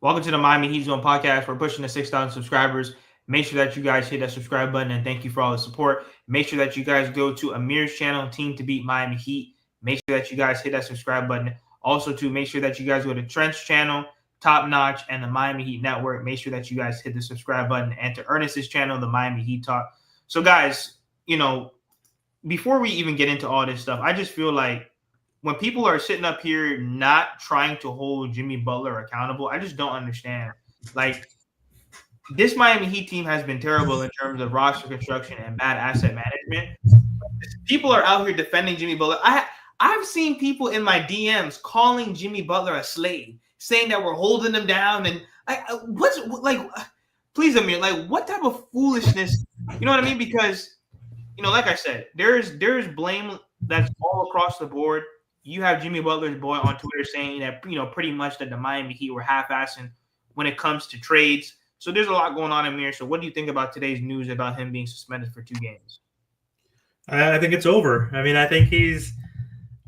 Welcome to the Miami Heat Zone podcast. We're pushing to 6,000 subscribers. Make sure that you guys hit that subscribe button and thank you for all the support. Make sure that you guys go to Amir's channel, Team to Beat Miami Heat. Make sure that you guys hit that subscribe button. Also, to make sure that you guys go to Trent's channel, Top Notch, and the Miami Heat Network. Make sure that you guys hit the subscribe button and to Ernest's channel, the Miami Heat Talk. So, guys, before we even get into all this stuff, I just feel like when people are sitting up here not trying to hold Jimmy Butler accountable, I just don't understand. Like, this Miami Heat team has been terrible in terms of roster construction and bad asset management. People are out here defending Jimmy Butler. I've seen people in my DMs calling Jimmy Butler a slave, saying that we're holding him down. And please, Amir, like, what type of foolishness? You know what I mean? Because, like I said, there's blame that's all across the board. You have Jimmy Butler's boy on Twitter saying that, pretty much that the Miami Heat were half-assing when it comes to trades. So there's a lot going on in here. So what do you think about today's news about him being suspended for 2 games? I think it's over. I mean, I think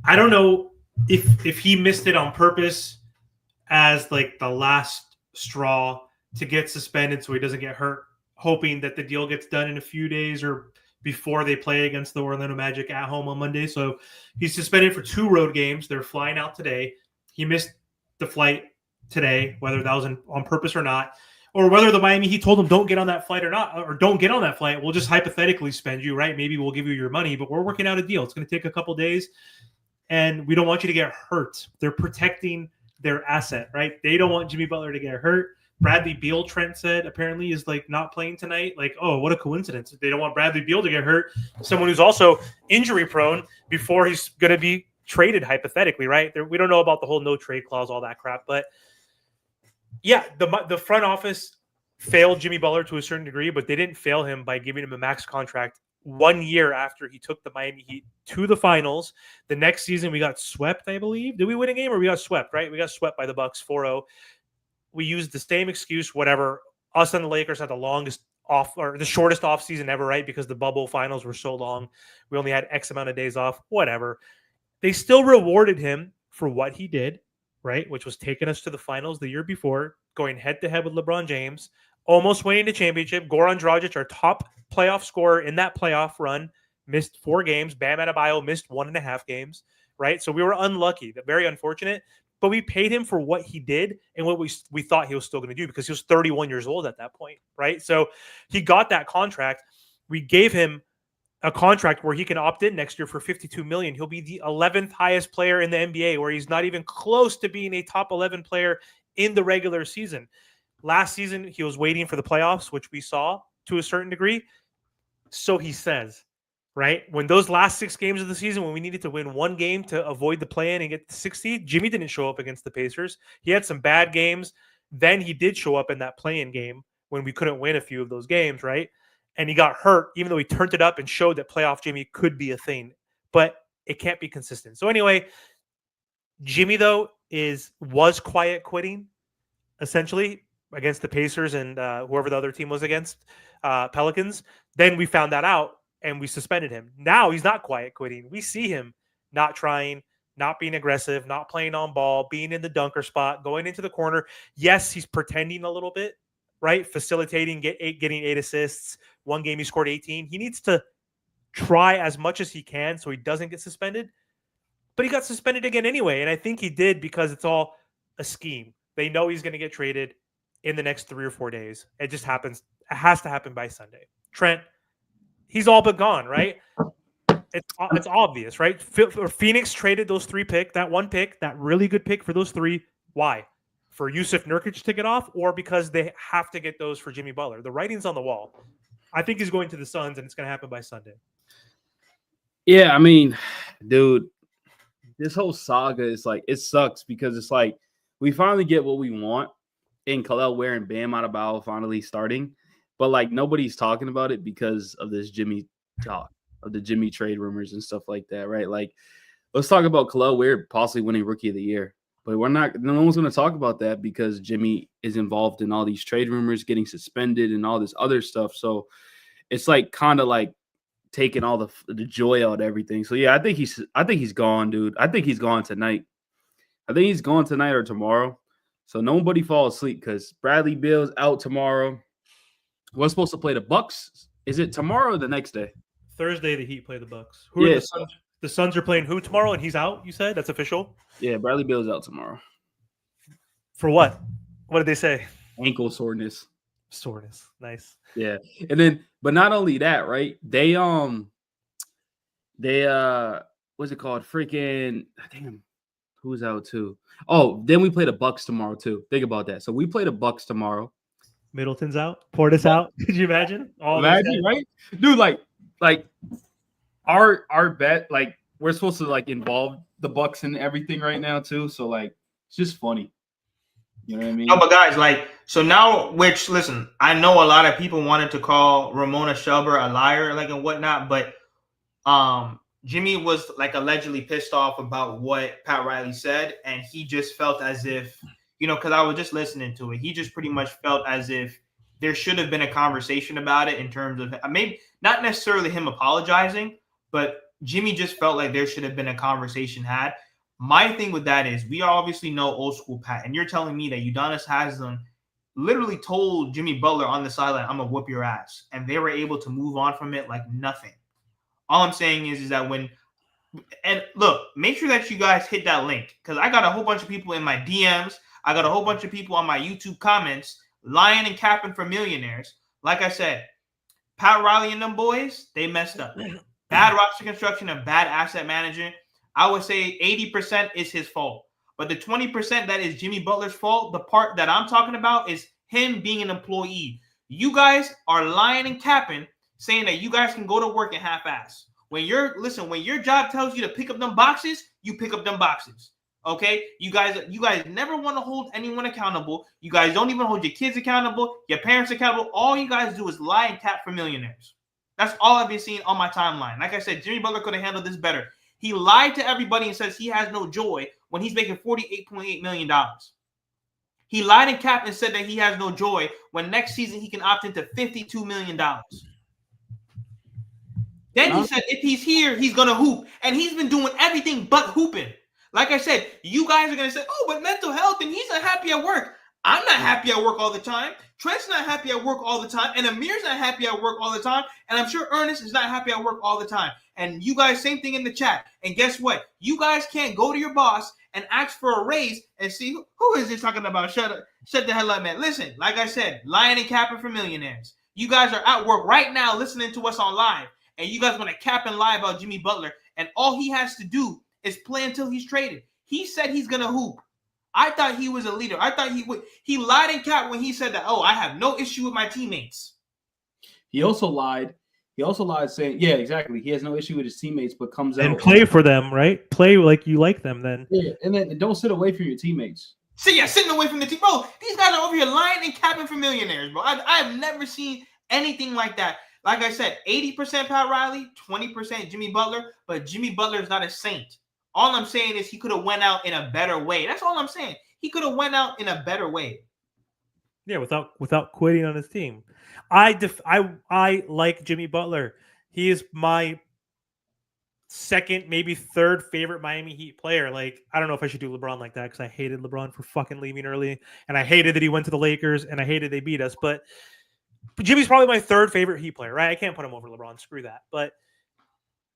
I don't know if he missed it on purpose as like the last straw to get suspended so he doesn't get hurt, hoping that the deal gets done in a few days or before they play against the Orlando Magic at home on Monday. So he's suspended for 2 road games. They're flying out today. He missed the flight today, whether that was on purpose or not, or whether the Miami Heat told him don't get on that flight or not, or don't get on that flight. We'll just hypothetically spend you, right? Maybe we'll give you your money, but we're working out a deal. It's going to take a couple days, and we don't want you to get hurt. They're protecting their asset, right? They don't want Jimmy Butler to get hurt. Bradley Beal, Trent said, apparently is like not playing tonight. Like, oh, what a coincidence. They don't want Bradley Beal to get hurt. Someone who's also injury prone before he's going to be traded hypothetically, right? We don't know about the whole no trade clause, all that crap. But yeah, the front office failed Jimmy Butler to a certain degree, but they didn't fail him by giving him a max contract 1 year after he took the Miami Heat to the finals. The next season we got swept, I believe. Did we win a game or we got swept, right? We got swept by the Bucks 4-0. We used the same excuse, whatever. Us and the Lakers had the longest off or the shortest off season ever, right? Because the bubble finals were so long. We only had X amount of days off, whatever. They still rewarded him for what he did, right? Which was taking us to the finals the year before, going head to head with LeBron James, almost winning the championship. Goran Dragic, our top playoff scorer in that playoff run, missed 4 games. Bam Adebayo missed 1.5 games, right? So we were unlucky, very unfortunate. But we paid him for what he did and what we thought he was still going to do because he was 31 years old at that point, right? So he got that contract. We gave him a contract where he can opt in next year for $52 million. He'll be the 11th highest player in the NBA, where he's not even close to being a top 11 player in the regular season. Last season, he was waiting for the playoffs, which we saw to a certain degree. So he says, right? When those last 6 games of the season, when we needed to win 1 game to avoid the play-in and get the 6th seed, Jimmy didn't show up against the Pacers. He had some bad games. Then he did show up in that play-in game when we couldn't win a few of those games, right? And he got hurt, even though he turned it up and showed that playoff Jimmy could be a thing. But it can't be consistent. So anyway, Jimmy, though, was quiet quitting, essentially, against the Pacers and whoever the other team was against, Pelicans. Then we found that out, and we suspended him. Now he's not quiet quitting. We see him not trying, not being aggressive, not playing on ball, being in the dunker spot, going into the corner. Yes, he's pretending a little bit, right? Facilitating, getting 8 assists. 1 game he scored 18. He needs to try as much as he can so he doesn't get suspended. But he got suspended again anyway, and I think he did because it's all a scheme. They know he's going to get traded in the next 3 or 4 days. It just happens. It has to happen by Sunday. Trent, he's all but gone, right? It's obvious, right? Phoenix traded those 3 picks, that 1 pick, that really good pick for those 3. Why? For Yusuf Nurkic to get off, or because they have to get those for Jimmy Butler? The writing's on the wall. I think he's going to the Suns, and it's going to happen by Sunday. Yeah, I mean, dude, this whole saga is like, it sucks because it's like we finally get what we want in Khalil Ware and Bam Adebayo finally starting, but like nobody's talking about it because of this Jimmy talk, of the Jimmy trade rumors and stuff like that, right? Like, let's talk about Khalil Ware possibly winning Rookie of the Year, but no one's going to talk about that because Jimmy is involved in all these trade rumors, getting suspended and all this other stuff. So it's like kind of like taking all the joy out of everything. So yeah, I think he's gone, dude. I think he's gone tonight. I think he's gone tonight or tomorrow. So nobody fall asleep because Bradley Beal's out tomorrow. We're supposed to play the Bucks. Is it tomorrow or the next day? Thursday, the Heat play the Bucks. Who are the Suns? The Suns are playing who tomorrow, and he's out. You said that's official. Yeah, Bradley Beal's out tomorrow. For what? What did they say? Ankle soreness. Soreness. Nice. Yeah, and then, but not only that, right? They what's it called? Freaking damn, who's out too? Oh, then we play the Bucks tomorrow too. Think about that. So we play the Bucks tomorrow. Middleton's out. Portis out. Could you imagine? Imagine, right, dude? Like our bet, like we're supposed to like involve the Bucks in everything right now too. So like it's just funny. You know what I mean? No, but guys, like, so now, which, listen, I know a lot of people wanted to call Ramona Shelber a liar, like, and whatnot, but Jimmy was, like, allegedly pissed off about what Pat Riley said, and he just felt as if, you know, because I was just listening to it, he just pretty much felt as if there should have been a conversation about it in terms of, maybe not necessarily him apologizing, but Jimmy just felt like there should have been a conversation had. My thing with that is we obviously know old school Pat, and you're telling me that Udonis Haslem literally told Jimmy Butler on the sideline, I'm going to whoop your ass. And they were able to move on from it like nothing. All I'm saying is that when – and look, make sure that you guys hit that link because I got a whole bunch of people in my DMs. I got a whole bunch of people on my YouTube comments lying and capping for millionaires. Like I said, Pat Riley and them boys, they messed up. Bad roster construction and bad asset management. I would say 80% is his fault. But the 20% that is Jimmy Butler's fault, the part that I'm talking about is him being an employee. You guys are lying and capping, saying that you guys can go to work and half-ass. When your job tells you to pick up them boxes, you pick up them boxes. Okay? You guys never want to hold anyone accountable. You guys don't even hold your kids accountable, your parents accountable. All you guys do is lie and cap for millionaires. That's all I've been seeing on my timeline. Like I said, Jimmy Butler could have handled this better. He lied to everybody and says he has no joy when he's making $48.8 million. He lied and capped and said that he has no joy when next season he can opt into $52 million. Then he said if he's here, he's going to hoop. And he's been doing everything but hooping. Like I said, you guys are going to say, oh, but mental health and he's not happy at work. I'm not happy at work all the time. Trent's not happy at work all the time. And Amir's not happy at work all the time. And I'm sure Ernest is not happy at work all the time. And you guys, same thing in the chat. And guess what? You guys can't go to your boss and ask for a raise and see who is this talking about? Shut the hell up, man. Listen, like I said, lying and capping for millionaires. You guys are at work right now listening to us on live. And you guys want to cap and lie about Jimmy Butler. And all he has to do is play until he's traded. He said he's going to hoop. I thought he was a leader. I thought he would. He lied and capped when he said that, I have no issue with my teammates. He also lied. Saying, yeah, exactly. He has no issue with his teammates, but comes out and play for them, right? Play like you like them then. Yeah, and then don't sit away from your teammates. Sitting away from the team. Bro, these guys are over here lying and capping for millionaires, bro. I have never seen anything like that. Like I said, 80% Pat Riley, 20% Jimmy Butler, but Jimmy Butler is not a saint. All I'm saying is he could have went out in a better way. That's all I'm saying. He could have went out in a better way. Yeah, without quitting on his team. I like Jimmy Butler. He is my second, maybe third favorite Miami Heat player. Like, I don't know if I should do LeBron like that because I hated LeBron for fucking leaving early, and I hated that he went to the Lakers, and I hated they beat us. But Jimmy's probably my third favorite Heat player, right? I can't put him over LeBron. Screw that.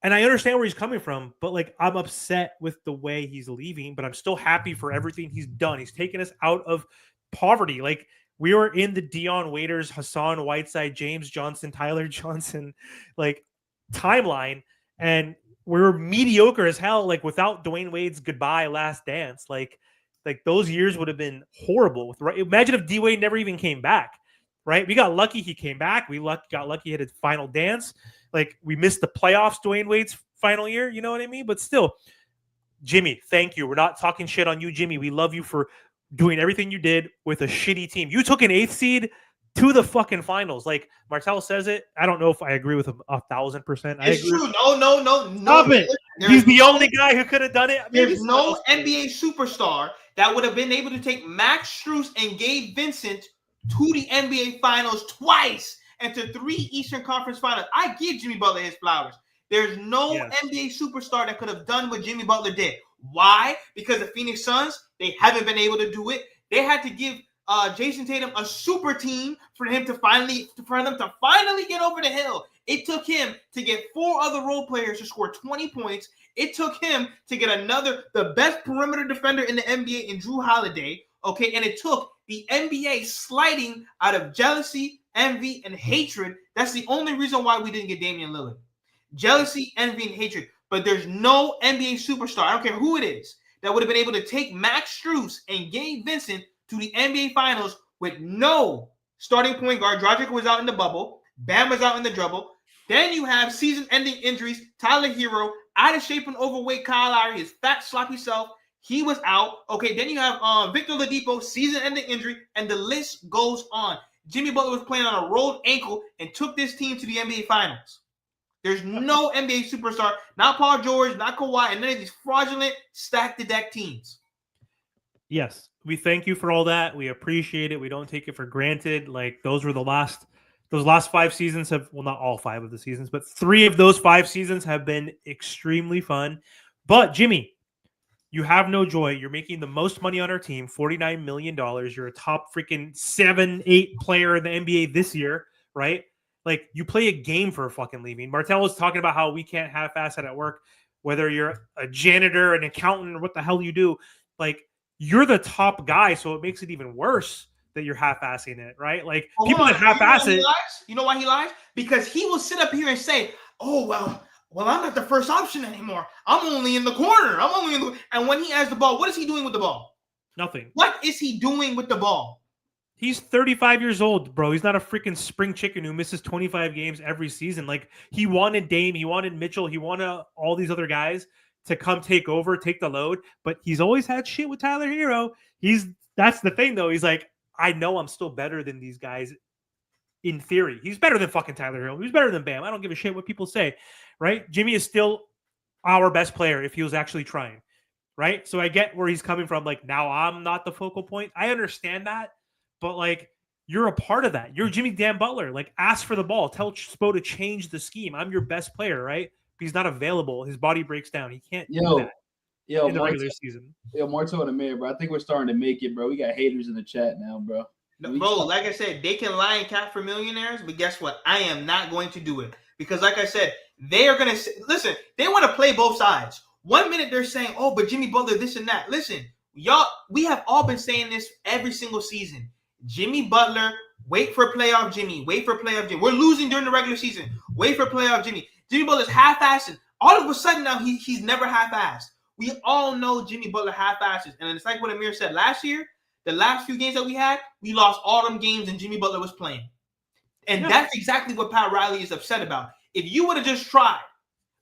And I understand where he's coming from, but like I'm upset with the way he's leaving, but I'm still happy for everything he's done. He's taken us out of poverty. Like we were in the Dion Waiters, Hassan Whiteside, James Johnson, Tyler Johnson, like timeline, and we were mediocre as hell. Like without Dwayne Wade's goodbye last dance, like those years would have been horrible. Imagine if D Wade never even came back. Right? We got lucky he came back. We got lucky he had his final dance. Like, we missed the playoffs Dwayne Wade's final year. You know what I mean? But still, Jimmy, thank you. We're not talking shit on you, Jimmy. We love you for doing everything you did with a shitty team. You took an 8th seed to the fucking finals. Like, Martell says it. I don't know if I agree with him 1,000%. It's true. No. Stop it. He's the only guy who could have done it. There's no NBA superstar that would have been able to take Max Strus and Gabe Vincent to the NBA Finals twice and to 3 Eastern Conference Finals. I give Jimmy Butler his flowers. There's no NBA superstar that could have done what Jimmy Butler did. Why? Because the Phoenix Suns, they haven't been able to do it. They had to give Jason Tatum a super team for them to finally get over the hill. It took him to get 4 other role players to score 20 points. It took him to get the best perimeter defender in the NBA in Drew Holiday. Okay, and it took the NBA sliding out of jealousy, envy, and hatred. That's the only reason why we didn't get Damian Lillard. Jealousy, envy, and hatred. But there's no NBA superstar, I don't care who it is, that would have been able to take Max Strus and Gabe Vincent to the NBA Finals with no starting point guard. Dragic was out in the bubble. Bam was out in the double. Then you have season-ending injuries. Tyler Hero, out of shape and overweight Kyle Lowry, his fat, sloppy self, he was out. Okay, then you have Victor Oladipo, season-ending injury, and the list goes on. Jimmy Butler was playing on a rolled ankle and took this team to the NBA Finals. There's no NBA superstar, not Paul George, not Kawhi, and none of these fraudulent, stack-the-deck teams. Yes, we thank you for all that. We appreciate it. We don't take it for granted. Like, those last 5 seasons have, well, not all 5 of the seasons, but 3 of those 5 seasons have been extremely fun. But Jimmy, you have no joy. You're making the most money on our team, $49 million. You're a top freaking 7-8 player in the NBA this year, right? Like, you play a game for a fucking living. Martell was talking about how we can't half-ass it at work, whether you're a janitor, an accountant, or what the hell you do. Like, you're the top guy, so it makes it even worse that you're half-assing it, right? Like, people that half-ass it. You know why he lies? Because he will sit up here and say, "Oh, well, I'm not the first option anymore. I'm only in the corner. And when he has the ball, what is he doing with the ball? Nothing. What is he doing with the ball? He's 35 years old, bro. He's not a freaking spring chicken who misses 25 games every season. Like, he wanted Dame, he wanted Mitchell, he wanted all these other guys to come take over, take the load. But he's always had shit with Tyler Hero. That's the thing, though. He's like, I know I'm still better than these guys in theory. He's better than fucking Tyler Hero. He's better than Bam. I don't give a shit what people say, right? Jimmy is still our best player if he was actually trying, right? So I get where he's coming from. Like, now I'm not the focal point. I understand that. But, like, you're a part of that. You're Jimmy Dan Butler. Like, ask for the ball. Tell Spo to change the scheme. I'm your best player, right? But he's not available. His body breaks down. He can't do that in the regular season. Marto and Amir, bro. I think we're starting to make it, bro. We got haters in the chat now, bro. Bro, like I said, they can lie and cap for millionaires, but guess what? I am not going to do it. Because, like I said, they are going to – listen, they want to play both sides. 1 minute they're saying, oh, but Jimmy Butler, this and that. Listen, y'all, we have all been saying this every single season. Jimmy Butler, wait for playoff Jimmy. Wait for playoff Jimmy. We're losing during the regular season. Wait for playoff Jimmy. Jimmy Butler's half-assing. All of a sudden now, he's never half-assed. We all know Jimmy Butler half-asses. And it's like what Amir said last year, the last few games that we had, we lost all them games and Jimmy Butler was playing. And that's exactly what Pat Riley is upset about. If you would have just tried,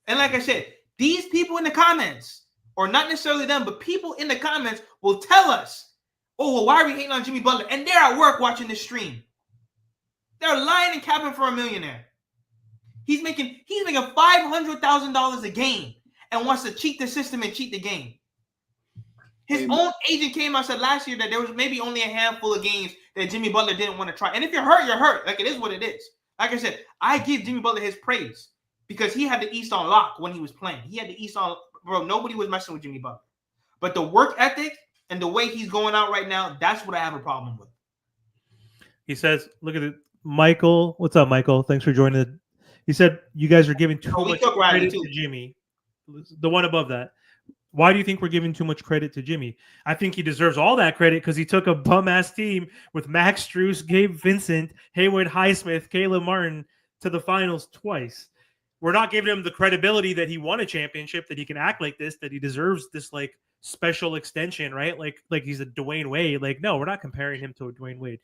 and like I said, these people in the comments, or not necessarily them, but people in the comments will tell us, oh, well, why are we hating on Jimmy Butler? And they're at work watching this stream. They're lying and capping for a millionaire. He's making $500,000 a game and wants to cheat the system and cheat the game. His own agent came out and said last year that there was maybe only a handful of games that Jimmy Butler didn't want to try. And if you're hurt, you're hurt. Like, it is what it is. Like I said, I give Jimmy Butler his praise because he had the East on lock when he was playing. He had the East on, bro. Nobody was messing with Jimmy Butler. But the work ethic and the way he's going out right now, that's what I have a problem with. He says, look at it. Michael, what's up, Michael? Thanks for joining. He said, you guys are giving too much credit to Jimmy. The one above that. Why do you think we're giving too much credit to Jimmy? I think he deserves all that credit because he took a bum-ass team with Max Strus, Gabe Vincent, Haywood Highsmith, Caleb Martin to the finals twice. We're not giving him the credibility that he won a championship, that he can act like this, that he deserves this, like, special extension, right? Like he's a Dwayne Wade. Like, no, we're not comparing him to a Dwayne Wade.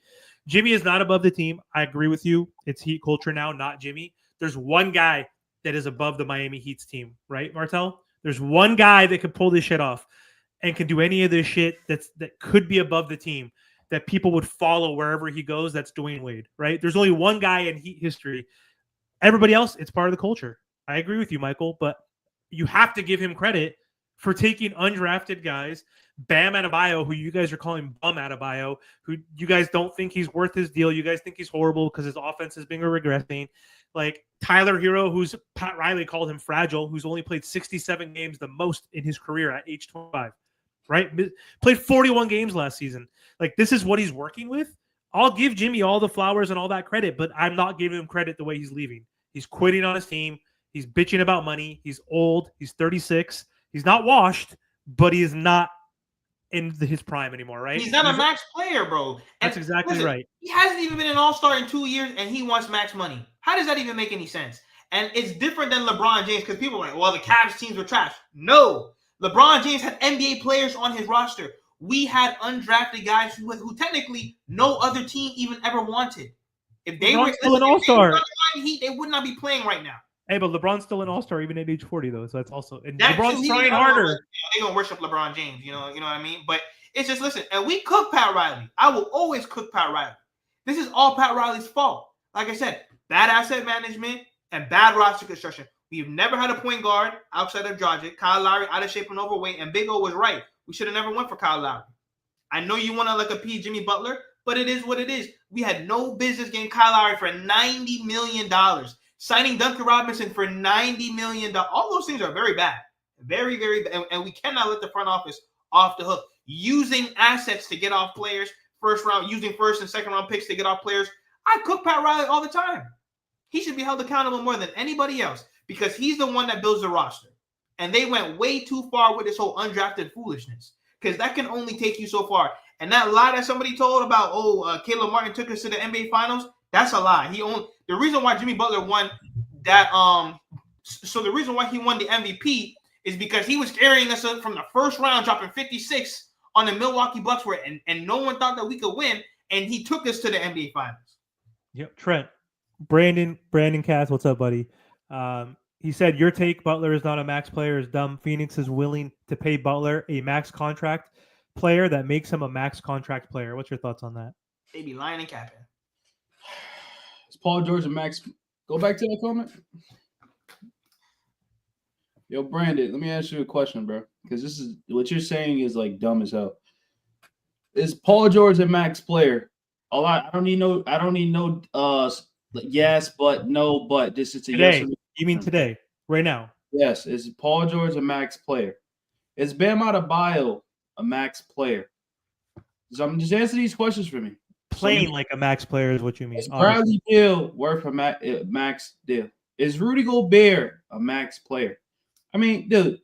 Jimmy is not above the team. I agree with you. It's Heat culture now, not Jimmy. There's one guy that is above the Miami Heat's team, right, Martell? There's one guy that could pull this shit off and can do any of this shit that could be above the team that people would follow wherever he goes. That's Dwayne Wade, right? There's only one guy in Heat history. Everybody else, it's part of the culture. I agree with you, Michael, but you have to give him credit for taking undrafted guys, Bam Adebayo, who you guys are calling Bum Adebayo, who you guys don't think he's worth his deal. You guys think he's horrible because his offense has been regressing. Like Tyler Hero, who's Pat Riley called him fragile, who's only played 67 games, the most in his career at age 25. right? Played 41 games last season. Like, this is what he's working with. I'll give Jimmy all the flowers and all that credit, but I'm not giving him credit the way he's leaving. He's quitting on his team. He's bitching about money. He's old. He's 36. He's not washed, but he is not in his prime anymore, right? He's not a max player, bro. That's exactly right. He hasn't even been an all-star in 2 years, and he wants max money. How does that even make any sense? And it's different than LeBron James, because people are like, well, the Cavs teams were trash. No. LeBron James had NBA players on his roster. We had undrafted guys who technically no other team even ever wanted. If they were still an all-star, they would not be playing right now. Hey, but LeBron's still an all-star even at age 40, though. So that's also and that LeBron's trying harder. They're gonna worship LeBron James, you know what I mean? But it's just listen, and we cook Pat Riley. I will always cook Pat Riley. This is all Pat Riley's fault. Like I said, bad asset management and bad roster construction. We've never had a point guard outside of Dragic. Kyle Lowry out of shape and overweight, and Big O was right. We should have never went for Kyle Lowry. I know you want to like appease Jimmy Butler, but it is what it is. We had no business getting Kyle Lowry for $90 million. Signing Duncan Robinson for $90 million. All those things are very bad. Very, very bad. And we cannot let the front office off the hook. Using assets to get off players, using first and second round picks to get off players. I cook Pat Riley all the time. He should be held accountable more than anybody else because he's the one that builds the roster. And they went way too far with this whole undrafted foolishness because that can only take you so far. And that lie that somebody told about, Caleb Martin took us to the NBA Finals, that's a lie. The reason why Jimmy Butler won that, so the reason why he won the MVP is because he was carrying us from the first round, dropping 56 on the Milwaukee Bucks, and no one thought that we could win, and he took us to the NBA Finals. Yep, Trent. Brandon Cass, what's up, buddy? He said, your take, Butler is not a max player, is dumb. Phoenix is willing to pay Butler a max contract player that makes him a max contract player. What's your thoughts on that? They be lying and capping. Is Paul George a max? Go back to that comment. Yo, Brandon, let me ask you a question, bro. Because this is what you're saying is like dumb as hell. Is Paul George a max player? I don't need no yes, but no, but this is a today. Yes. You mean today, right now? Yes. Is Paul George a max player? Is Bam Adebayo a max player? So I'm just answer these questions for me. Playing like a max player is what you mean. Is Bradley Beal worth a max deal? Is Rudy Gobert a max player? I mean, dude,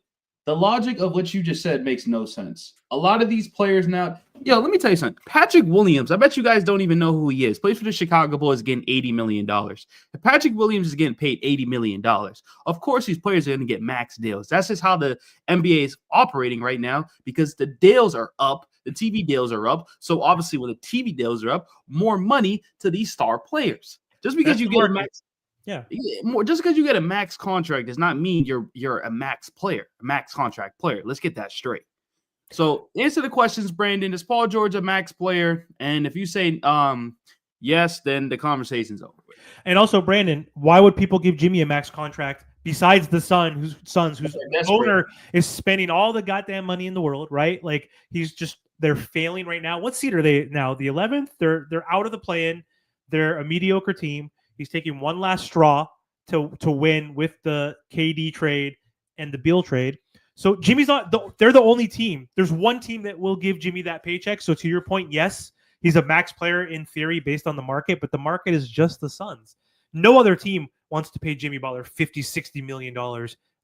the logic of what you just said makes no sense. A lot of these players now, let me tell you something. Patrick Williams, I bet you guys don't even know who he is. Plays for the Chicago Bulls, getting $80 million. If Patrick Williams is getting paid $80 million, of course these players are going to get max deals. That's just how the NBA is operating right now because the deals are up. The TV deals are up. So obviously when the TV deals are up, more money to these star players. Just because you get a max, just because you get a max contract does not mean you're a max player, a max contract player. Let's get that straight. So answer the questions, Brandon. Is Paul George a max player? And if you say yes, then the conversation's over. And also, Brandon, why would people give Jimmy a max contract besides the Suns, whose owner is spending all the goddamn money in the world, right? Like they're failing right now. What seed are they now? The 11th. They're out of the play-in. They're a mediocre team. He's taking one last straw to win with the KD trade and the Beal trade. So Jimmy's not. They're the only team. There's one team that will give Jimmy that paycheck. So to your point, yes, he's a max player in theory based on the market, but the market is just the Suns. No other team wants to pay Jimmy Butler $50-60 million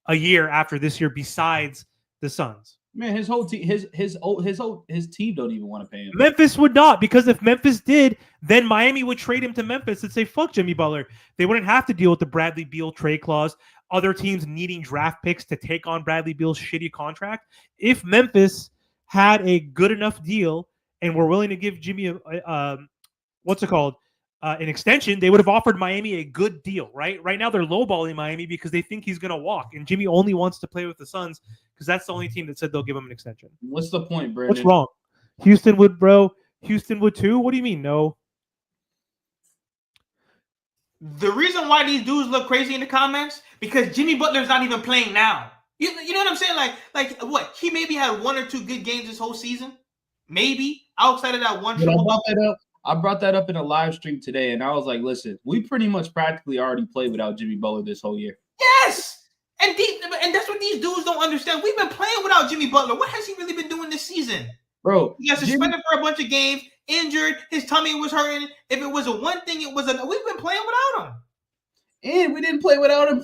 a year after this year besides the Suns. Man, his whole team, his team don't even want to pay him. Memphis would not, because if Memphis did, then Miami would trade him to Memphis and say, fuck Jimmy Butler. They wouldn't have to deal with the Bradley Beal trade clause, other teams needing draft picks to take on Bradley Beal's shitty contract. If Memphis had a good enough deal and were willing to give Jimmy an extension, they would have offered Miami a good deal, right? Right now they're lowballing Miami because they think he's going to walk, and Jimmy only wants to play with the Suns because that's the only team that said they'll give him an extension. What's the point, Brandon? What's wrong? Houston would, bro. Houston would too? What do you mean, no? The reason why these dudes look crazy in the comments, because Jimmy Butler's not even playing now. You know what I'm saying? Like what? He maybe had 1 or 2 good games this whole season. Maybe. Outside of that one triple double. I brought that up in a live stream today, and I was like, listen, we pretty much practically already played without Jimmy Butler this whole year. Yes! And And that's what these dudes don't understand. We've been playing without Jimmy Butler. What has he really been doing this season? Bro, He got suspended for a bunch of games, injured, his tummy was hurting. If it was a one thing, it was a. We've been playing without him. And we didn't play without him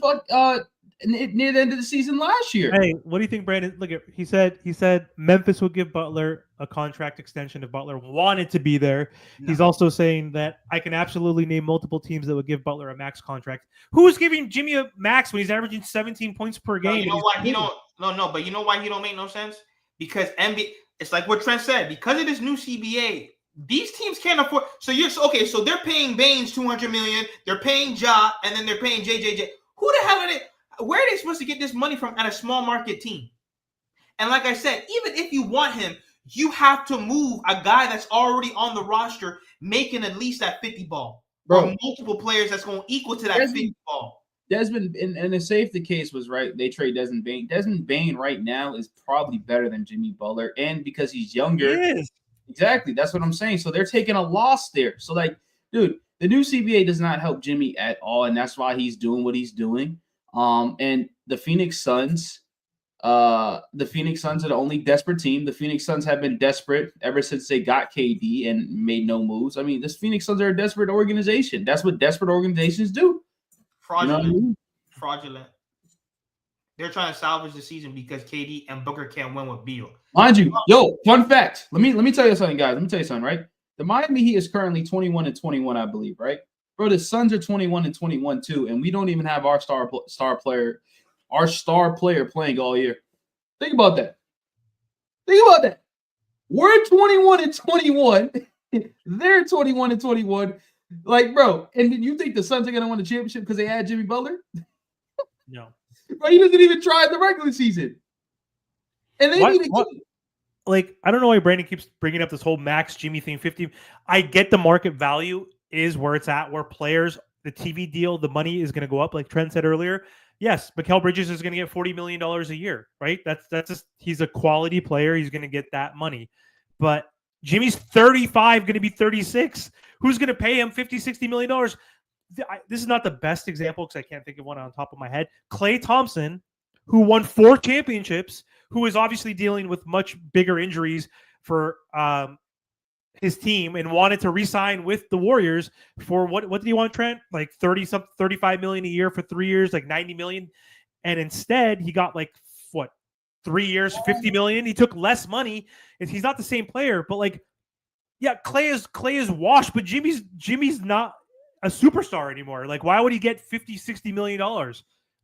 near the end of the season last year. Hey, what do you think, Brandon? Look, he said Memphis would give Butler a contract extension if Butler wanted to be there. No. He's also saying that I can absolutely name multiple teams that would give Butler a max contract. Who's giving Jimmy a max when he's averaging 17 points per game? No, you know why he don't? No, but you know why he don't make no sense? Because NBA, it's like what Trent said. Because of this new CBA, these teams can't afford. So okay. So they're paying Baines $200 million. They're paying Ja, and then they're paying JJJ. Who the hell are they? Where are they supposed to get this money from at a small market team? And like I said, even if you want him, you have to move a guy that's already on the roster making at least that 50 ball. Bro, or multiple players that's going to equal to that 50 ball. Desmond, and the safety case was right. They trade Desmond Bane. Desmond Bane right now is probably better than Jimmy Butler. And because he's younger. He is. Exactly. That's what I'm saying. So they're taking a loss there. So, like, dude, the new CBA does not help Jimmy at all. And that's why he's doing what he's doing. And the Phoenix Suns are the only desperate team. The Phoenix Suns have been desperate ever since they got KD and made no moves. I mean, this Phoenix Suns are a desperate organization. That's what desperate organizations do. Fraudulent. You know what I mean? Fraudulent. They're trying to salvage the season because KD and Booker can't win with Beal. Mind you, fun fact. Let me tell you something, guys. Let me tell you something, right? The Miami Heat is currently 21-21, I believe, right? Bro, the Suns are 21-21 too, and we don't even have our star player playing all year. Think about that. We're 21-21. They're 21-21. Like, bro, and then you think the Suns are gonna win the championship because they had Jimmy Butler? No. Bro, he doesn't even try in the regular season. And they need to like, I don't know why Brandon keeps bringing up this whole max Jimmy thing. 50. I get the market value is where it's at, where players, the TV deal, the money is going to go up. Like Trent said earlier, yes, Mikal Bridges is going to get $40 million a year, right? That's just, he's a quality player. He's going to get that money. But Jimmy's 35, going to be 36. Who's going to pay him $50-60 million? This is not the best example because I can't think of one on top of my head. Klay Thompson, who won 4 championships, who is obviously dealing with much bigger injuries for his team and wanted to re-sign with the Warriors for what did he want, Trent? Like 35 million a year for 3 years, like 90 million. And instead he got like 3 years, 50 million. He took less money. And he's not the same player, but like, yeah, Klay is washed, but Jimmy's not a superstar anymore. Like, why would he get $50-60 million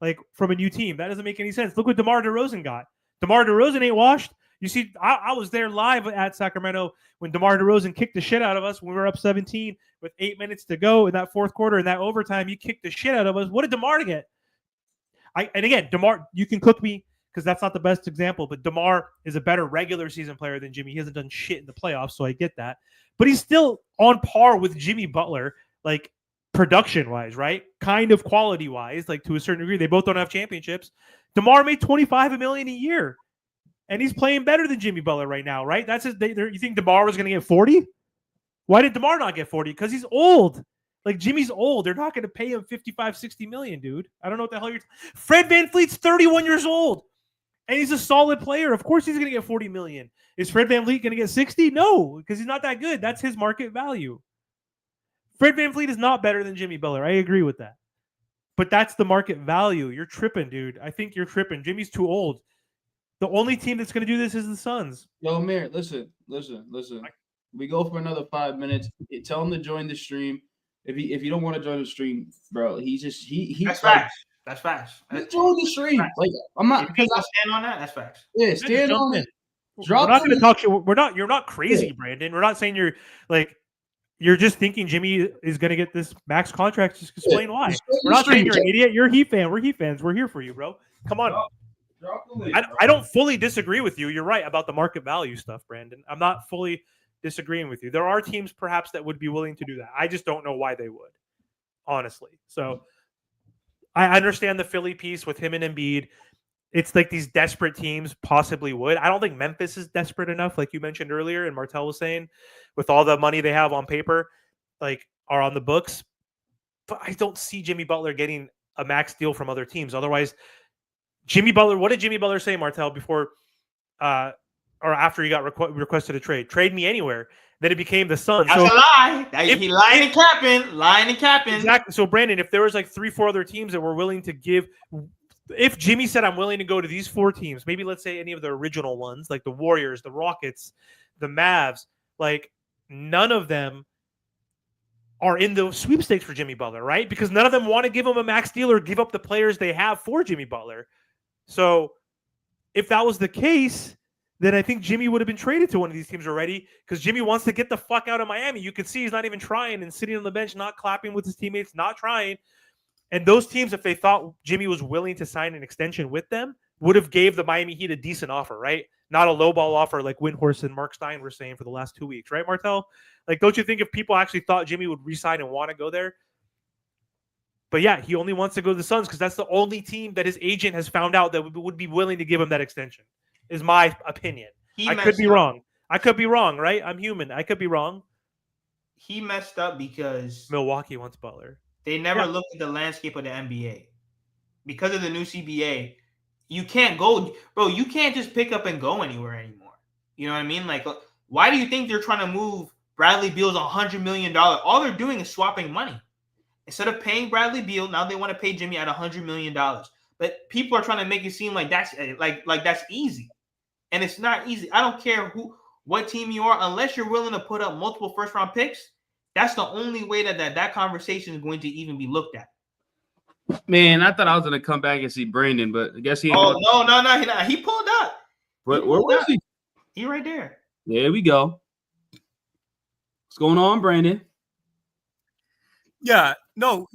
like from a new team? That doesn't make any sense. Look what DeMar DeRozan got. DeMar DeRozan ain't washed. You see, I was there live at Sacramento when DeMar DeRozan kicked the shit out of us when we were up 17 with 8 minutes to go in that fourth quarter. In that overtime, he kicked the shit out of us. What did DeMar get? And again, DeMar, you can cook me because that's not the best example, but DeMar is a better regular season player than Jimmy. He hasn't done shit in the playoffs, so I get that. But he's still on par with Jimmy Butler, like production-wise, right? Kind of quality-wise, like to a certain degree. They both don't have championships. DeMar made $25 million a year. And he's playing better than Jimmy Butler right now, right? That's his. You think DeMar was going to get 40? Why did DeMar not get 40? Because he's old. Like, Jimmy's old. They're not going to pay him $55-60 million, dude. I don't know what the hell you're. Fred VanVleet's 31 years old, and he's a solid player. Of course, he's going to get 40 million. Is Fred VanVleet going to get 60? No, because he's not that good. That's his market value. Fred VanVleet is not better than Jimmy Butler. I agree with that, but that's the market value. You're tripping, dude. I think you're tripping. Jimmy's too old. The only team that's going to do this is the Suns. Yo, Amir, listen. We go for another 5 minutes. Tell him to join the stream. If you don't want to join the stream, bro, he. That's facts. That's facts. Join the stream. Like, I'm not because I stand on that. That's facts. Yeah, stand on it. We're not going to talk shit. You're not crazy, Brandon. We're not saying you're just thinking Jimmy is going to get this max contract. Just explain why. We're not saying you're an idiot. You're a Heat fan. We're Heat fans. We're here for you, bro. Come on. I don't fully disagree with you. You're right about the market value stuff, Brandon. I'm not fully disagreeing with you. There are teams perhaps that would be willing to do that. I just don't know why they would, honestly. So I understand the Philly piece with him and Embiid. It's like these desperate teams possibly would. I don't think Memphis is desperate enough, like you mentioned earlier, and Martel was saying, with all the money they have on paper, like are on the books. But I don't see Jimmy Butler getting a max deal from other teams. Otherwise, Jimmy Butler. What did Jimmy Butler say, Martel, before or after he got requested a trade? Trade me anywhere. Then it became the Suns. That's a lie. He lying and capping. Exactly. So Brandon, if there was like 3-4 other teams that were willing to give, if Jimmy said I'm willing to go to these 4 teams, maybe let's say any of the original ones, like the Warriors, the Rockets, the Mavs, like none of them are in the sweepstakes for Jimmy Butler, right? Because none of them want to give him a max deal or give up the players they have for Jimmy Butler. So if that was the case, then I think Jimmy would have been traded to one of these teams already, because Jimmy wants to get the fuck out of Miami. You can see he's not even trying and sitting on the bench, not clapping with his teammates, not trying. And those teams, if they thought Jimmy was willing to sign an extension with them, would have gave the Miami Heat a decent offer, right? Not a lowball offer like Windhorst and Mark Stein were saying for the last 2 weeks, right, Martel? Like, don't you think if people actually thought Jimmy would resign and want to go there? But yeah, he only wants to go to the Suns because that's the only team that his agent has found out that would be willing to give him that extension, is my opinion. I could be wrong. I could be wrong, right? I'm human. I could be wrong. He messed up because Milwaukee wants Butler. They never looked at the landscape of the NBA. Because of the new CBA, you can't go, bro. You can't just pick up and go anywhere anymore. You know what I mean? Like, why do you think they're trying to move Bradley Beal's $100 million? All they're doing is swapping money. Instead of paying Bradley Beal, now they want to pay Jimmy at $100 million. But people are trying to make it seem like that's that's easy, and it's not easy. I don't care what team you are, unless you're willing to put up multiple first-round picks. That's the only way that conversation is going to even be looked at. Man, I thought I was going to come back and see Brandon, but I guess he ain't. Oh, no. He pulled up. Where was he? He right there. There we go. What's going on, Brandon? Yeah, no,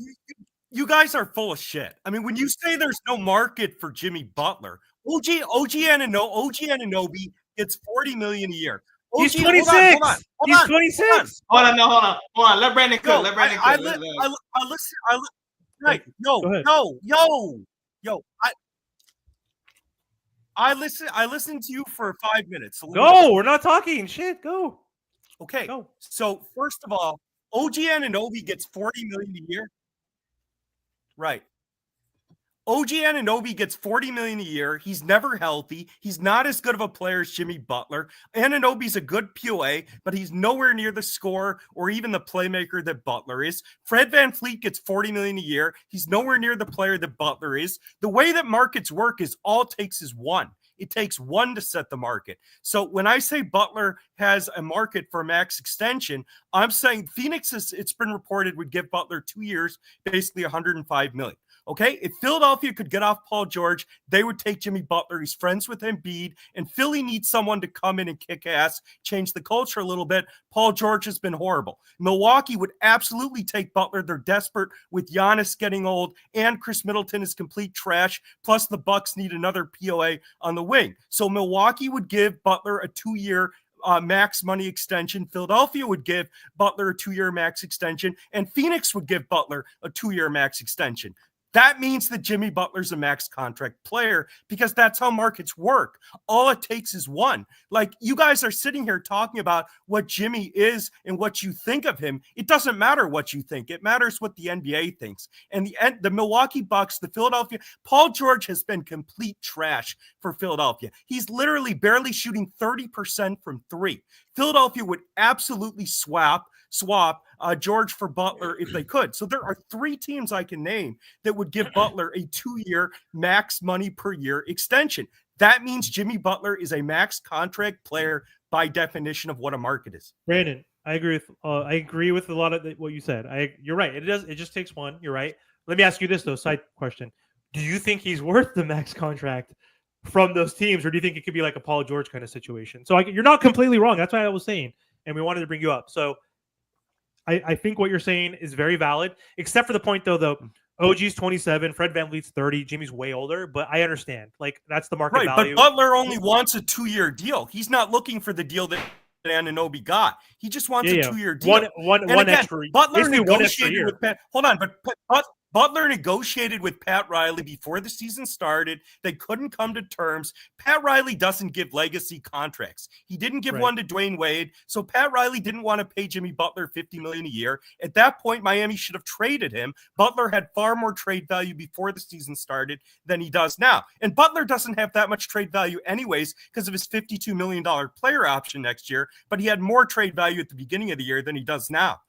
you guys are full of shit. I mean, when you say there's no market for Jimmy Butler, OG Anunoby gets $40 million a year. He's 26. He's 26. Hold on. Let Brandon cook. I listen. Right. I listened to you for 5 minutes. So go. We're not talking shit. Go. Okay. Go. So first of all, OG Anunoby gets $40 million a year. Right. OG Anunoby gets $40 million a year. He's never healthy. He's not as good of a player as Jimmy Butler. Anunoby's a good POA, but he's nowhere near the scorer or even the playmaker that Butler is. Fred VanVleet gets $40 million a year. He's nowhere near the player that Butler is. The way that markets work is all it takes is one. It takes one to set the market. So when I say Butler has a market for a max extension, I'm saying Phoenix, it's been reported, would give Butler 2 years, basically $105 million. Okay, if Philadelphia could get off Paul George, they would take Jimmy Butler. He's friends with Embiid, and Philly needs someone to come in and kick ass, change the culture a little bit. Paul George has been horrible. Milwaukee would absolutely take Butler. They're desperate with Giannis getting old, and Chris Middleton is complete trash. Plus, the Bucks need another POA on the wing. So Milwaukee would give Butler a 2-year max money extension. Philadelphia would give Butler a 2-year max extension, and Phoenix would give Butler a 2-year max extension. That means that Jimmy Butler's a max contract player because that's how markets work. All it takes is one. Like, you guys are sitting here talking about what Jimmy is and what you think of him. It doesn't matter what you think. It matters what the NBA thinks. And the Milwaukee Bucks, the Philadelphia, Paul George has been complete trash for Philadelphia. He's literally barely shooting 30% from three. Philadelphia would absolutely swap George for Butler if they could. So there are 3 teams I can name that would give Butler a 2-year max money per year extension. That means Jimmy Butler is a max contract player by definition of what a market is. Brandon, I agree with a lot of what you said. You're right. It just takes one. You're right. Let me ask you this though. Side question: do you think he's worth the max contract from those teams, or do you think it could be like a Paul George kind of situation? So you're not completely wrong. That's what I was saying, and we wanted to bring you up. So I think what you're saying is very valid, except for the point though. OG's 27, Fred VanVleet's 30, Jimmy's way older, but I understand. Like, that's the market value. But Butler only wants a 2-year deal. He's not looking for the deal that Anunoby got. He just wants a 2-year deal. One extra. Butler negotiated with Hold on, but Butler negotiated with Pat Riley before the season started. They couldn't come to terms. Pat Riley doesn't give legacy contracts. He didn't give one to Dwayne Wade. So Pat Riley didn't want to pay Jimmy Butler $50 million a year. At that point, Miami should have traded him. Butler had far more trade value before the season started than he does now. And Butler doesn't have that much trade value anyways because of his $52 million player option next year. But he had more trade value at the beginning of the year than he does now.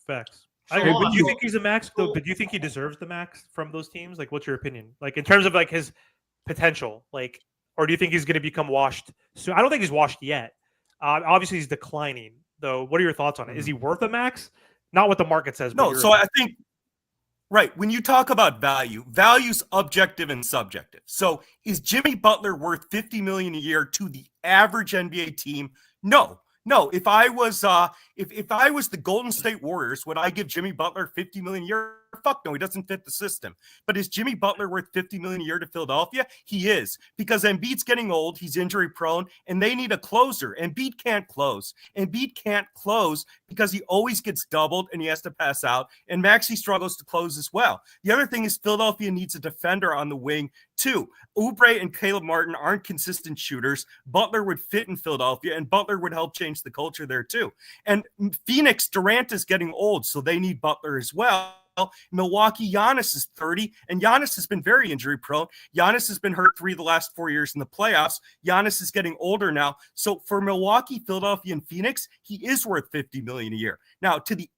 Facts. So, But do you think he's a max though? But do you think he deserves the max from those teams? Like, what's your opinion? Like, in terms of like his potential, like, or do you think he's going to become washed soon? I don't think he's washed yet. Obviously, he's declining though. What are your thoughts on it? Is he worth a max? Not what the market says. No. So I think, right, when you talk about value, value's objective and subjective. So is Jimmy Butler worth $50 million a year to the average NBA team? No. No, if I was if I was the Golden State Warriors, would I give Jimmy Butler $50 million a year? Fuck no, he doesn't fit the system. But is Jimmy Butler worth $50 million a year to Philadelphia? He is, because Embiid's getting old, he's injury prone, and they need a closer. Embiid can't close. Embiid can't close because he always gets doubled and he has to pass out. And Maxey struggles to close as well. The other thing is Philadelphia needs a defender on the wing too. Oubre and Caleb Martin aren't consistent shooters. Butler would fit in Philadelphia, and Butler would help change the culture there too. And Phoenix, Durant is getting old, so they need Butler as well. Milwaukee, Giannis is 30, and Giannis has been very injury prone. Giannis has been hurt 3 of the last 4 years in the playoffs. Giannis is getting older now. So for Milwaukee, Philadelphia, and Phoenix, he is worth $50 million a year. Now, to the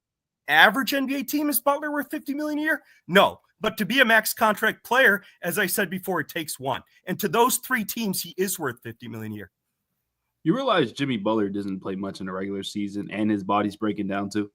average NBA team, is Butler worth $50 million a year? No. But to be a max contract player, as I said before, it takes one. And to those 3 teams, he is worth $50 million a year. You realize Jimmy Butler doesn't play much in the regular season, and his body's breaking down too?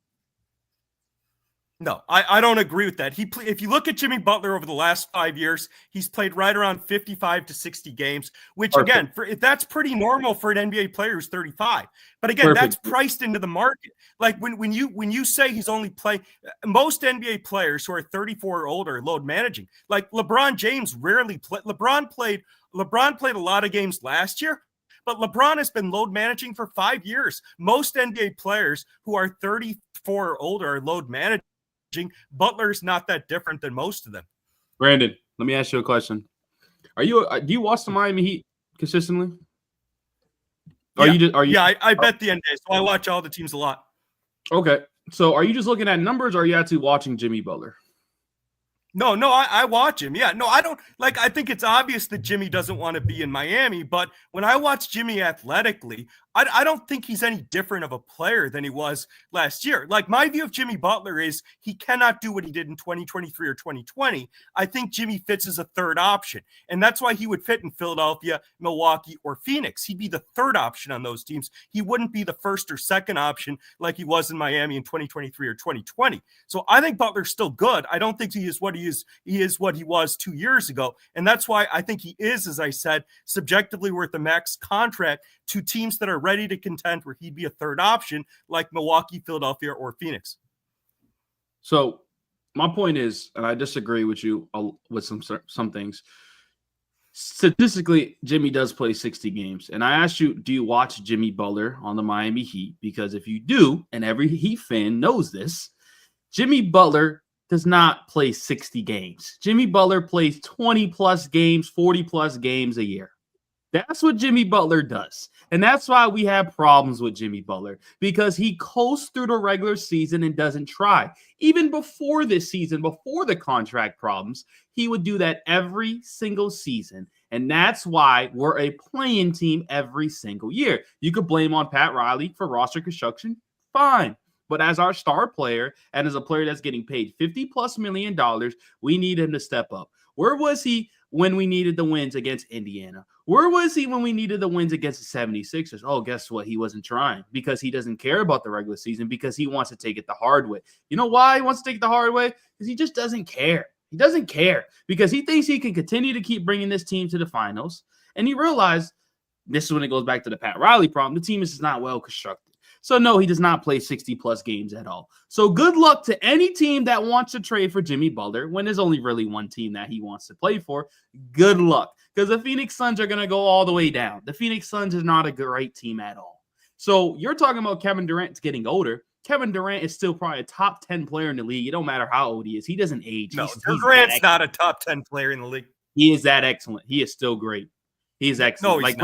No, I don't agree with that. If you look at Jimmy Butler over the last 5 years, he's played right around 55 to 60 games, which again, that's pretty normal for an NBA player who's 35. But again, that's priced into the market. Like when you say he's only playing, most NBA players who are 34 or older are load managing. Like LeBron James rarely play. LeBron played a lot of games last year. But LeBron has been load managing for 5 years. Most NBA players who are 34 or older are load managing. Butler's not that different than most of them. Brandon, let me ask you a question. Do you watch the Miami Heat consistently? I bet the NBA, so I watch all the teams a lot. Okay. So are you just looking at numbers, or are you actually watching Jimmy Butler? No, I watch him. Yeah, no, I don't like. I think it's obvious that Jimmy doesn't want to be in Miami, but when I watch Jimmy athletically, I don't think he's any different of a player than he was last year. Like, my view of Jimmy Butler is he cannot do what he did in 2023 or 2020. I think Jimmy fits as a third option, and that's why he would fit in Philadelphia, Milwaukee, or Phoenix. He'd be the third option on those teams. He wouldn't be the first or second option like he was in Miami in 2023 or 2020. So I think Butler's still good. I don't think he is what he was 2 years ago, and that's why I think he is, as I said, subjectively worth the max contract to teams that are ready to contend, where he'd be a third option like Milwaukee, Philadelphia, or Phoenix. So my point is, and I disagree with you with some things. Statistically, Jimmy does play 60 games. And I asked you, do you watch Jimmy Butler on the Miami Heat? Because if you do, and every Heat fan knows this, Jimmy Butler does not play 60 games. Jimmy Butler plays 20-plus games, 40-plus games a year. That's what Jimmy Butler does. And that's why we have problems with Jimmy Butler, because he coasts through the regular season and doesn't try. Even before this season, before the contract problems, he would do that every single season. And that's why we're a playing team every single year. You could blame on Pat Riley for roster construction. Fine. But as our star player and as a player that's getting paid $50+ million, we need him to step up. Where was he when we needed the wins against Indiana? Where was he when we needed the wins against the 76ers? Oh, guess what? He wasn't trying, because he doesn't care about the regular season, because he wants to take it the hard way. You know why he wants to take it the hard way? Because he just doesn't care. He doesn't care because he thinks he can continue to keep bringing this team to the finals. And he realized, this is when it goes back to the Pat Riley problem, the team is just not well constructed. So no, he does not play 60-plus games at all. So good luck to any team that wants to trade for Jimmy Butler when there's only really one team that he wants to play for. Good luck, because the Phoenix Suns are going to go all the way down. The Phoenix Suns is not a great team at all. So you're talking about Kevin Durant's getting older. Kevin Durant is still probably a top 10 player in the league. It don't matter how old he is. He doesn't age. No, He's Durant's not a top 10 player in the league. He is that excellent. He is still grell He is excellent. No, he's like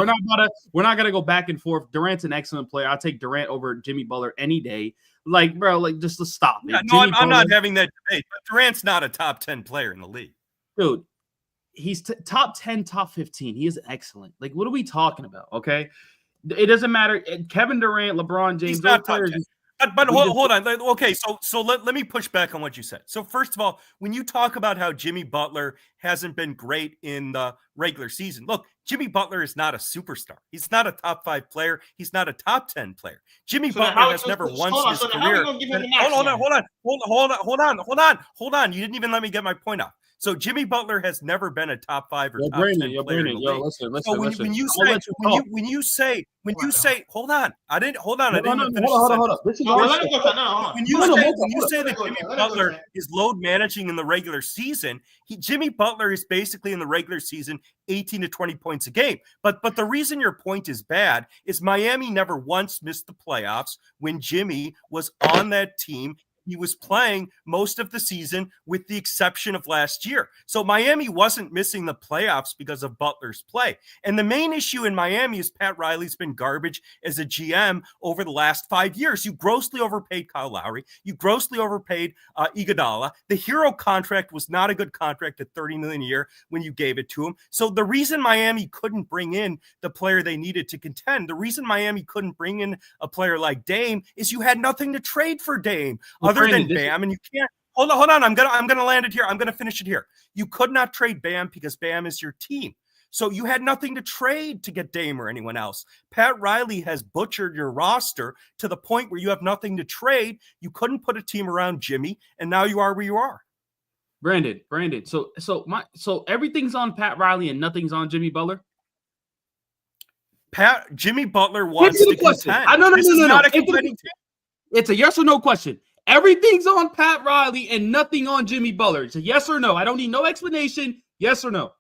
we're not gonna go back and forth. Durant's an excellent player. I'll take Durant over Jimmy Butler any day. Like, bro, like just let's stop it. Yeah, no, I'm not having that debate. But Durant's not a top 10 player in the league, dude. He's top 10, top 15. He is excellent. Like, what are we talking about? Okay, it doesn't matter. Kevin Durant, LeBron James, he's not those players. But hold on. Okay, so let me push back on what you said. So first of all, when you talk about how Jimmy Butler hasn't been great in the regular season, look, Jimmy Butler is not a superstar. He's not a top 5 player. He's not a top 10 player. Jimmy Butler has never once in his career. Hold on. You didn't even let me get my point out. So Jimmy Butler has never been a top 5 or top 10 player in the league. Listen. When you say, hold on. I didn't hold on. I didn't finish. Hold on. When you say that Jimmy Butler is load managing in the regular season, Jimmy Butler is basically in the regular season 18 to 20 points a game. But the reason your point is bad is Miami never once missed the playoffs when Jimmy was on that team. He was playing most of the season with the exception of last year. So Miami wasn't missing the playoffs because of Butler's play. And the main issue in Miami is Pat Riley's been garbage as a GM over the last 5 years. You grossly overpaid Kyle Lowry. You grossly overpaid Iguodala. The hero contract was not a good contract at $30 million a year when you gave it to him. So the reason Miami couldn't bring in the player they needed to contend, the reason Miami couldn't bring in a player like Dame is you had nothing to trade for Dame. Other than Bam, and you can't hold on. I'm gonna land it here. I'm gonna finish it here. You could not trade Bam because Bam is your team. So you had nothing to trade to get Dame or anyone else. Pat Riley has butchered your roster to the point where you have nothing to trade. You couldn't put a team around Jimmy, and now you are where you are. Brandon. So everything's on Pat Riley and nothing's on Jimmy Butler. Jimmy Butler wants to contend. No. Not a contending team. It's a yes or no question. Everything's on Pat Riley and nothing on Jimmy Butler. It's a yes or no. I don't need no explanation. Yes or no?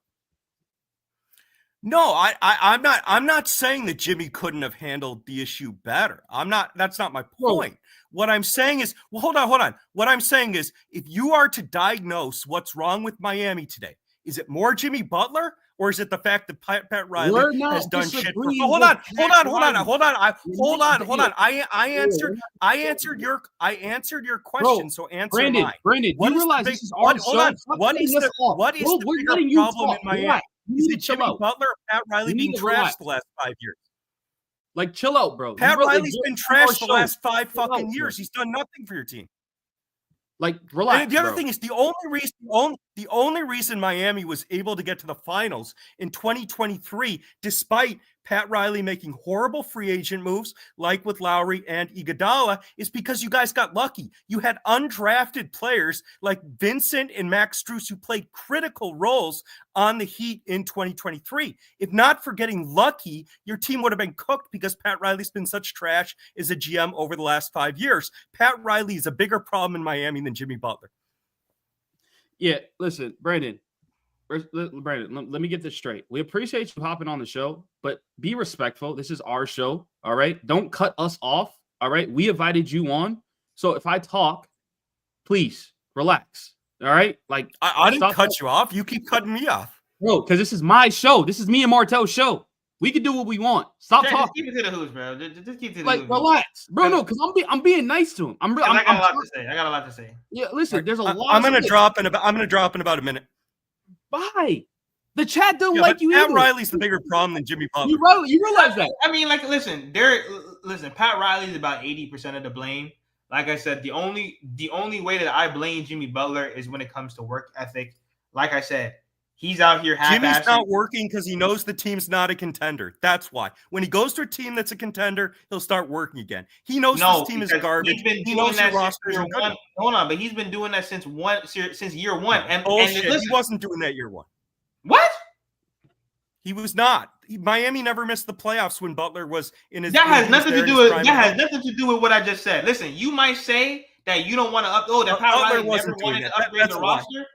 No, I'm not saying that Jimmy couldn't have handled the issue better. That's not my point. What I'm saying is, hold on. What I'm saying is, if you are to diagnose what's wrong with Miami today, is it more Jimmy Butler? Or is it the fact that Pat Riley has done shit? Hold on. I answered your question. So answer mine. Brandon, you realize this is our show? What is the bigger problem in Miami? Is it Jimmy Butler or Pat Riley being trashed the last 5 years? Like, chill out, bro. Pat Riley's been trashed the last 5 fucking years. He's done nothing for your team. Like, relax. And the other thing is the only reason Miami was able to get to the finals in 2023, despite Pat Riley making horrible free agent moves like with Lowry and Iguodala, is because you guys got lucky. You had undrafted players like Vincent and Max Strus who played critical roles on the Heat in 2023. If not for getting lucky, your team would have been cooked because Pat Riley's been such trash as a GM over the last 5 years. Pat Riley is a bigger problem in Miami than Jimmy Butler. Yeah, listen, Brandon, let me get this straight. We appreciate you hopping on the show, but be respectful. This is our show, all right? Don't cut us off, all right? We invited you on. So if I talk, please relax, all right? Like, I didn't cut you off. You keep cutting me off. Bro, because this is my show. This is me and Martel's show. We can do what we want. Stop talking. Just keep it to the hoops, bro. Just keep it to the hoops. Relax, bro. No, because I'm being nice to him. I got a lot to say. Yeah, listen. There's a lot. I'm gonna drop in about a minute. Bye. The chat don't like you. Pat Riley's the bigger problem than Jimmy Butler. You realize that? I mean, like, listen. Pat Riley's about 80% of the blame. Like I said, the only way that I blame Jimmy Butler is when it comes to work ethic. Like I said, he's out here half-assing. Jimmy's not working because he knows the team's not a contender. That's why. When he goes to a team that's a contender, he'll start working again. He knows this team is garbage. He knows the rosters are good. Hold on, but he's been doing that since year one. And listen, he wasn't doing that year one. What? He was not. Miami never missed the playoffs when Butler was in his. That has nothing to do with what I just said. Listen, you might say that you don't want to that Pat Riley never wanted to upgrade the roster.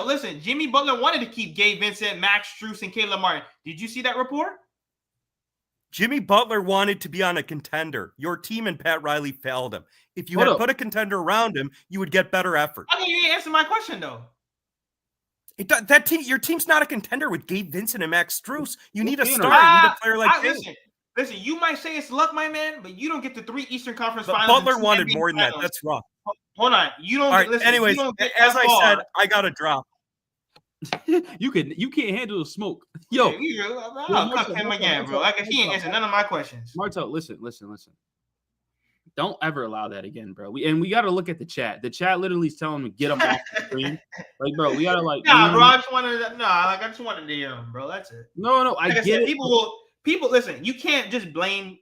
Listen, Jimmy Butler wanted to keep Gabe Vincent, Max Strus, and Caleb Martin. Did you see that report? Jimmy Butler wanted to be on a contender. Your team and Pat Riley failed him. If you Hold had up. put a contender around him, you would get better effort. I mean, you didn't answer my question though. That team, your team's not a contender with Gabe Vincent and Max Strus. You need a Fair star. enough. You need a player like him. Listen, you might say it's luck, my man, but you don't get the 3 Eastern Conference But finals. Butler and 2 wanted NBA more than that. finals. That's wrong. Hold on. You don't All right. listen. Anyways, you don't get as that I far. said, I got to drop. You can't handle the smoke. Yo, I'll cut him again, bro. Like he ain't answer none of my questions. Marto, listen. Don't ever allow that again, bro. We got to look at the chat. The chat literally is telling me get him off the screen. Like, bro, we gotta like. Nah, bro. I just wanted to hear him, bro. That's it. No, I get it. People listen. You can't just blame.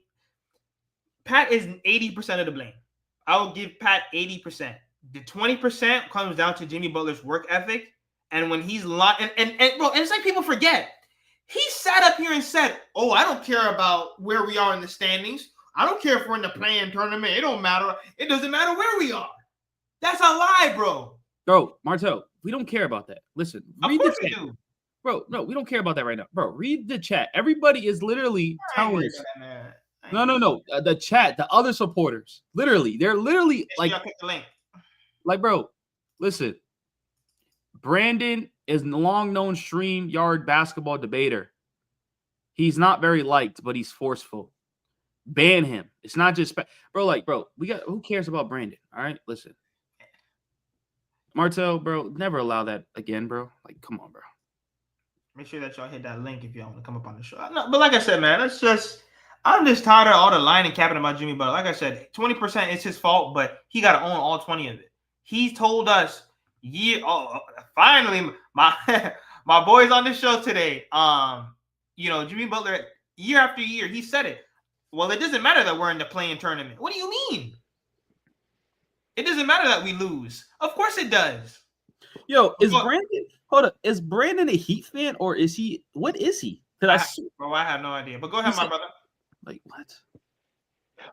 Pat is 80% of the blame. I will give Pat 80%. The 20% comes down to Jimmy Butler's work ethic. And when he's locked, and bro, and it's like people forget. He sat up here and said, "Oh, I don't care about where we are in the standings. I don't care if we're in the play-in tournament. It don't matter. It doesn't matter where we are." That's a lie, bro. Bro, Marto, we don't care about that. Listen, Of read course the we chat. do. Bro, no, we don't care about that right now. Bro, read the chat. Everybody is literally telling us. No. The chat, the other supporters, literally, they're literally like, click the link. Like, bro, listen. Brandon is a long-known StreamYard basketball debater. He's not very liked, but he's forceful. Ban him. It's not just bro. Who cares about Brandon? All right, listen. Martel, bro, never allow that again, bro. Like, come on, bro. Make sure that y'all hit that link if y'all want to come up on the show. No, but like I said, man, I'm just tired of all the lying and capping about Jimmy Butler. Like I said, 20% is his fault, but he got to own all 20 of it. He told us, finally, my boys on the show today. Jimmy Butler, year after year, he said it. Well, it doesn't matter that we're in the play-in tournament. What do you mean? It doesn't matter that we lose. Of course it does. Yo, is Brandon a Heat fan or is he? What is he? Bro, I have no idea. But go ahead, my brother. Like what?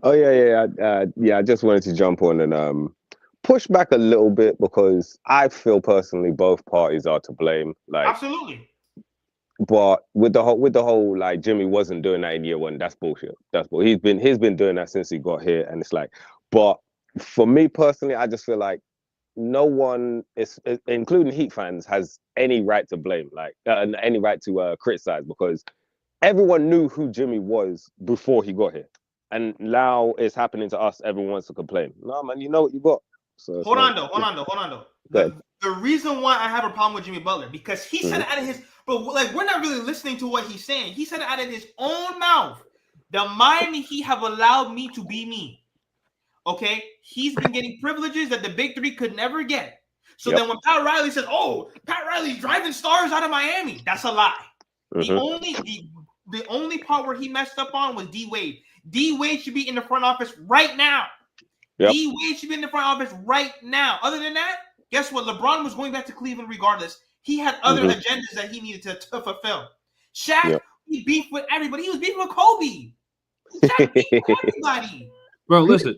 Oh yeah. I just wanted to jump on and push back a little bit because I feel personally both parties are to blame. Like absolutely. But with the whole like Jimmy wasn't doing that in year one, that's bullshit. That's bull. He's been doing that since he got here, and it's like, but for me personally, I just feel like no one is, including Heat fans, has any right to blame, like any right to criticize, because everyone knew who Jimmy was before he got here, and now it's happening to us. Everyone wants to complain. No, man, you know what you got. So hold on though. The reason why I have a problem with Jimmy Butler, because he said it out of his, but like we're not really listening to what he's saying. He said it out of his own mouth. The Miami Heat have allowed me to be me. Okay, he's been getting privileges that the big three could never get. So then when Pat Riley says, "Oh, Pat Riley's driving stars out of Miami," that's a lie. The only part where he messed up on was D Wade. D Wade should be in the front office right now. D Wade should be in the front office right now. Other than that, guess what? LeBron was going back to Cleveland regardless. He had other agendas that he needed to fulfill. Shaq, he beefed with everybody. He was beefing with Kobe. Shaq beefed with everybody. Bro, listen.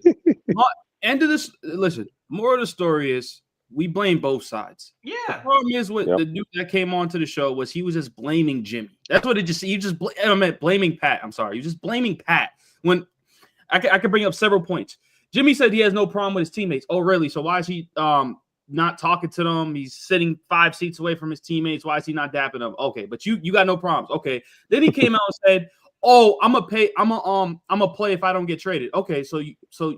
More of the story is we blame both sides. Yeah. The problem is with the dude that came onto the show was he was just blaming Jimmy. That's what blaming Pat. I'm sorry. You're just blaming Pat. When I could bring up several points. Jimmy said he has no problem with his teammates. Oh, really? So why is he not talking to them? He's sitting 5 seats away from his teammates. Why is he not dapping them? Okay, but you got no problems. Okay. Then he came out and said, "Oh, I'm gonna play if I don't get traded." Okay, so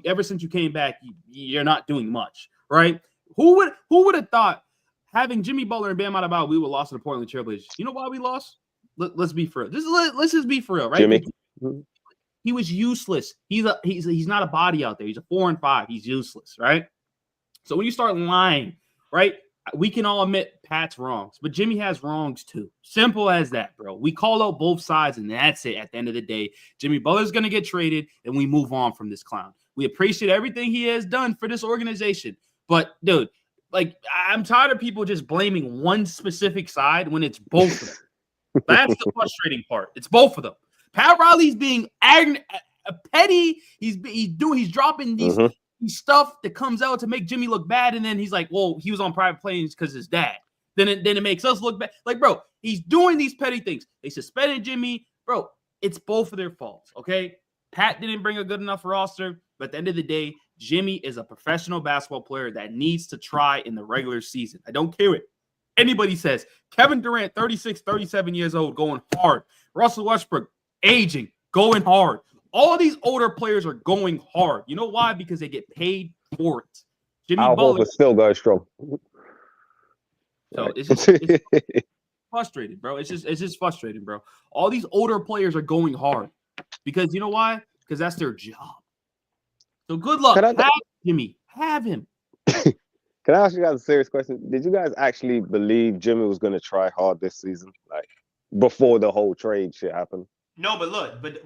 ever since you came back, you're not doing much, right? Who would have thought having Jimmy Butler and Bam Adebayo, we would have lost to the Portland Trailblazers? You know why we lost? Let's be for real. Let's just be for real, right? Jimmy. He was useless. He's not a body out there. He's a 4 and 5. He's useless, right? So when you start lying, right? We can all admit Pat's wrongs, but Jimmy has wrongs too. Simple as that, bro. We call out both sides, and that's it. At the end of the day, Jimmy Butler's gonna get traded, and we move on from this clown. We appreciate everything he has done for this organization, but dude, like I'm tired of people just blaming one specific side when it's both of them. That's the frustrating part. It's both of them. Pat Riley's being petty. He's dropping these stuff that comes out to make Jimmy look bad, and then he's like, "Well, he was on private planes because his dad." Then it makes us look bad. Like, bro, he's doing these petty things. They suspended Jimmy, bro. it's both of their faults, okay? Pat didn't bring a good enough roster, but at the end of the day, Jimmy is a professional basketball player that needs to try in the regular season. I don't care what anybody says. Kevin Durant, 36, 37 years old, going hard. Russell Westbrook, aging, going hard. All these older players are going hard. You know why? Because they get paid for it. Jimmy Al Butler. Horford still going strong. So it's frustrating, bro. It's just frustrating, bro. All these older players are going hard because you know why? Because that's their job. So good luck. Have Jimmy. Have him. Can I ask you guys a serious question? Did you guys actually believe Jimmy was going to try hard this season, like before the whole trade shit happened? No, but look, but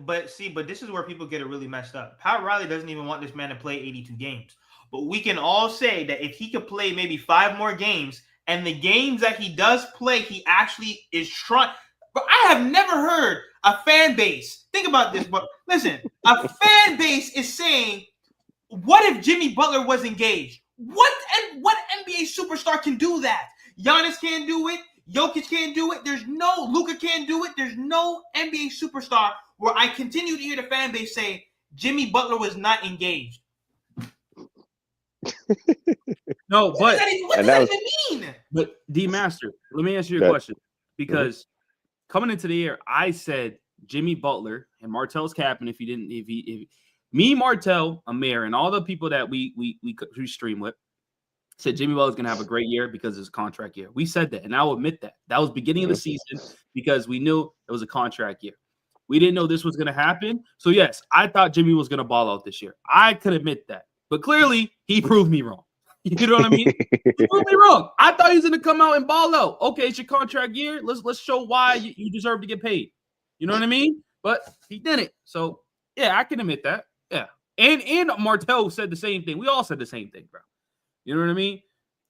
this is where people get it really messed up. Pat Riley doesn't even want this man to play 82 games. But we can all say that if he could play maybe 5 more games, and the games that he does play, he actually is trying. But I have never heard a fan base think about this. But listen, a fan base is saying, "What if Jimmy Butler was engaged? What NBA superstar can do that? Giannis can't do it. Jokic can't do it. Luka can't do it. There's no NBA superstar where I continue to hear the fan base say Jimmy Butler was not engaged." No, but what does that even mean? But D Master, let me ask you a question. Because coming into the year, I said Jimmy Butler and Martell's capping if me, Martell, Amir, and all the people that we stream with said Jimmy Butler's gonna have a great year because it's a contract year. We said that, and I'll admit that. That was beginning of the season because we knew it was a contract year. We didn't know this was gonna happen. So yes, I thought Jimmy was gonna ball out this year. I could admit that. But clearly, he proved me wrong. You know what I mean? He proved me wrong. I thought he was going to come out and ball out. Okay, it's your contract year. Let's show why you deserve to get paid. You know what I mean? But he didn't. So, yeah, I can admit that. Yeah. And Martell said the same thing. We all said the same thing, bro. You know what I mean?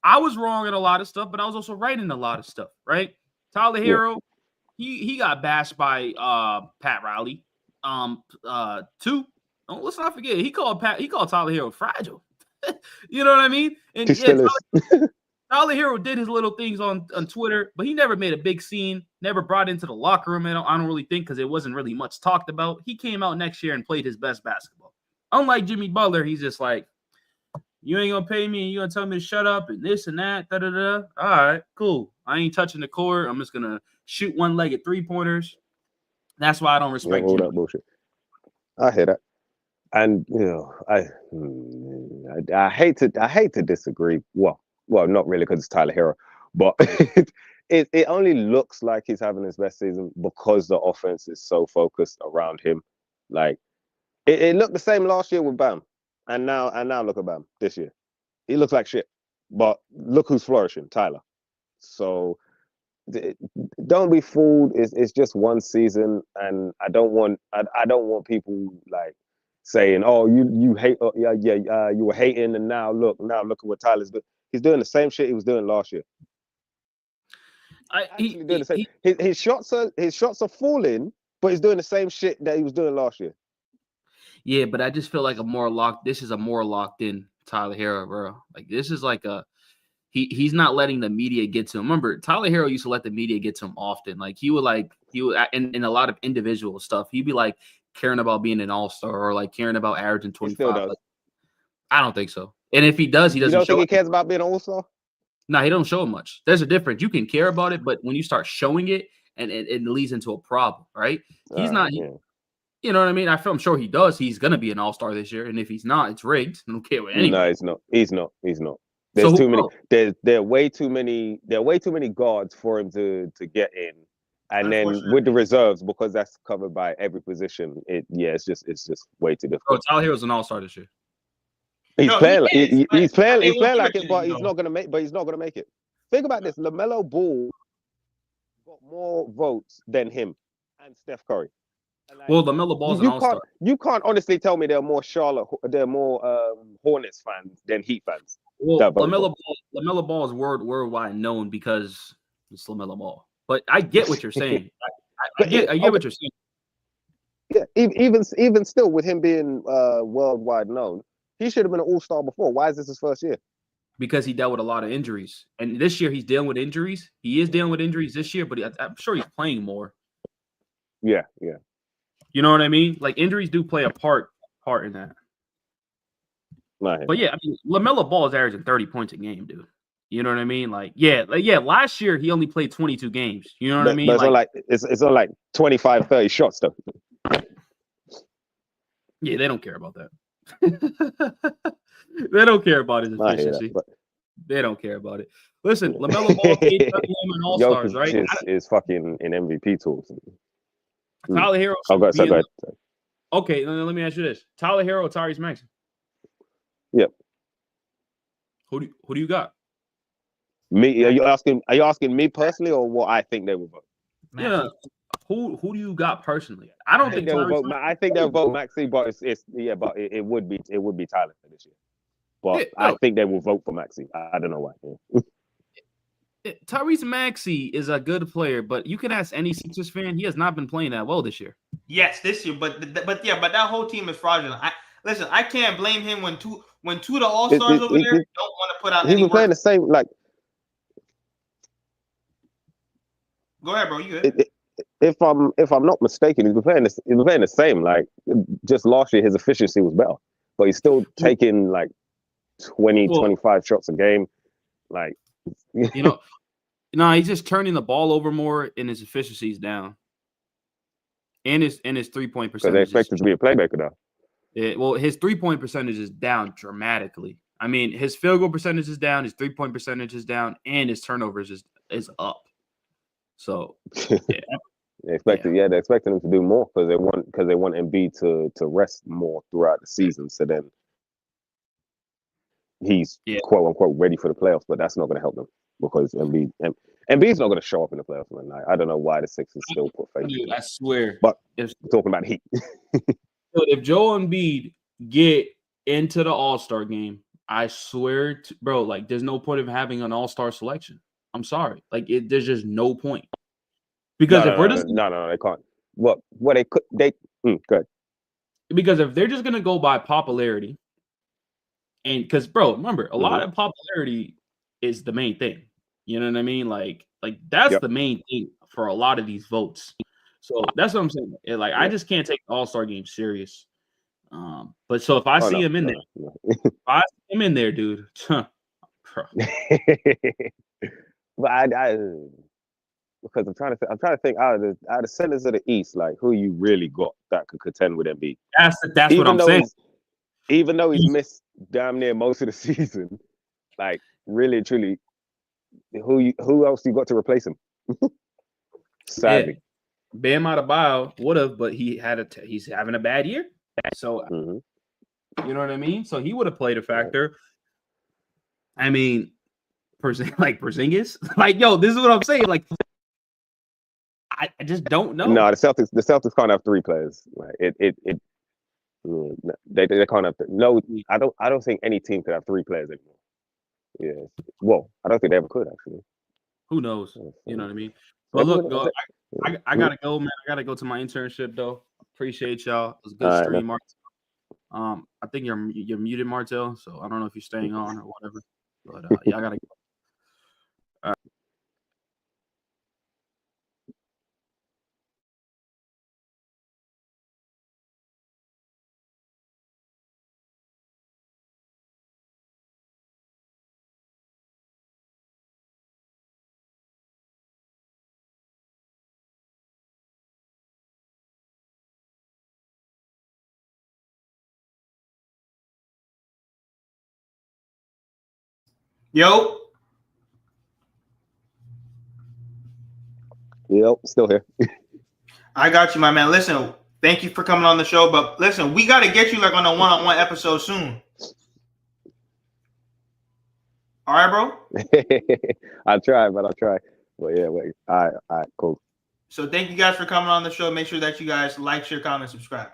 I was wrong in a lot of stuff, but I was also right in a lot of stuff, right? Tyler Hero, he got bashed by Pat Riley. Let's not forget, he called Tyler Hero fragile. You know what I mean? And Tyler Hero did his little things on Twitter, but he never made a big scene, never brought into the locker room. I don't really think because it wasn't really much talked about. He came out next year and played his best basketball. Unlike Jimmy Butler, he's just like, you ain't gonna pay me, and you gonna tell me to shut up and this and that, da da da. All right, cool. I ain't touching the court. I'm just gonna shoot one-legged 3-pointers. That's why I don't respect all that bullshit. I hear that. And you know, I hate to disagree. Well, not really because it's Tyler Hero, but it only looks like he's having his best season because the offense is so focused around him. Like it looked the same last year with Bam, and now look at Bam this year. He looks like shit, but look who's flourishing, Tyler. So don't be fooled. It's just one season, and I don't want people like saying, "Oh, you hate, you were hating, and now look at what Tyler's doing." He's doing the same shit he was doing last year. His shots are falling, but he's doing the same shit that he was doing last year. Yeah, but I just feel like this is a more locked in Tyler Hero, bro. Like this is like he's not letting the media get to him. Remember, Tyler Hero used to let the media get to him often. Like he would in a lot of individual stuff, he'd be like caring about being an all-star or like caring about averaging 25. Like, I don't think so. And if he does, he doesn't. You don't think he cares about being an all-star? No, he don't show it much. There's a difference. You can care about it, but when you start showing it, and it leads into a problem, right? He's not. Yeah. You know what I mean? I'm sure he does. He's gonna be an all-star this year, and if he's not, it's rigged. I don't care what anyone. No, he's not. There's too many. There are way too many guards for him to get in. And then with the reserves, because that's covered by every position, it's just way too difficult. Bro, Tyler Hero's an all-star this year. He's playing like it, but he's not gonna make it. Think about this: LaMelo Ball got more votes than him and Steph Curry. Like, well, LaMelo Ball's an all-star. You can't honestly tell me there are more Hornets fans than Heat fans. Well, LaMelo Ball is worldwide known because it's LaMelo Ball. But I get what you're saying. I get what you're saying. Yeah, even still, with him being worldwide known, he should have been an all-star before. Why is this his first year? Because he dealt with a lot of injuries. And this year he's dealing with injuries. He is dealing with injuries this year, but I'm sure he's playing more. Yeah. You know what I mean? Like injuries do play a part in that. But yeah, I mean, LaMelo Ball is averaging 30 points a game, dude. You know what I mean? Like, yeah. Last year he only played 22 games. You know what I mean? But it's on like 25, 30 shots though. Yeah, they don't care about that. They don't care about his efficiency. They don't care about it. Listen, LaMelo Ball played 31 in All-Stars, right? Is fucking in MVP talks. Tyler Hero. Go ahead. Okay, let me ask you this: Tyler Hero or Tyrese Maxey? Yep. Who do you got? Me? Are you asking me personally or what I think they will vote? Yeah. Who do you got personally? I don't think they will vote. I think they'll vote Maxey, but but it would be Tyler this year. But I think they will vote for Maxey. I don't know why. Yeah. Tyrese Maxey is a good player, but you can ask any Sixers fan; he has not been playing that well this year. Yes, this year, but that whole team is fraudulent. I can't blame him when two of the All-Stars over there don't want to put out. He's been playing the same. Like, go ahead, bro. You good? If I'm not mistaken, he's been playing the same. Like, just last year his efficiency was better, but he's still taking like 25 shots a game. Like, no, he's just turning the ball over more, and his efficiency is down, and his 3-point percentage. So they expect him to be a playmaker now. His 3-point percentage is down dramatically. I mean, his field goal percentage is down, his 3-point percentage is down, and his turnovers is up. So yeah. They're expecting him to do more because they want Embiid to rest more throughout the season. So then he's quote unquote ready for the playoffs, but that's not going to help them because Embiid's not going to show up in the playoffs. Man. I don't know why the Sixers still put faith. Dude, I swear. But we're talking about Heat. If Joel Embiid get into the All-Star game, I swear, bro, like there's no point of having an All-Star selection. I'm sorry, there's just no point because no, they can't. What they good. Because if they're just gonna go by popularity, and because remember, a lot of popularity is the main thing. You know what I mean? Like that's the main thing for a lot of these votes. So that's what I'm saying. I just can't take the All-Star game serious. But so if I see him in there, if I see him in there, dude. But I because I'm trying to think out of the centers of the East, like who you really got that could contend with Embiid. That's what I'm saying. Even though he's missed damn near most of the season, like really truly, who else you got to replace him? Sadly, Bam Adebayo would have, but he's having a bad year. So you know what I mean. So he would have played a factor. I mean. Porzingis, this is what I'm saying. I just don't know. No, the Celtics can't have 3 players. Like they can't have. No, I don't think any team could have 3 players anymore. Yeah, well, I don't think they ever could actually. Who knows? You know what I mean. But look, I gotta go, man. I gotta go to my internship though. Appreciate y'all. It was a good stream, Martel. I think you're muted, Martel. So I don't know if you're staying on or whatever. But I gotta go. Yo. Yep, still here. I got you, my man. Listen, thank you for coming on the show. But listen, we got to get you on a one-on-one episode soon. All right, bro? I'll try. But yeah, wait. All right, cool. So thank you guys for coming on the show. Make sure that you guys like, share, comment, subscribe.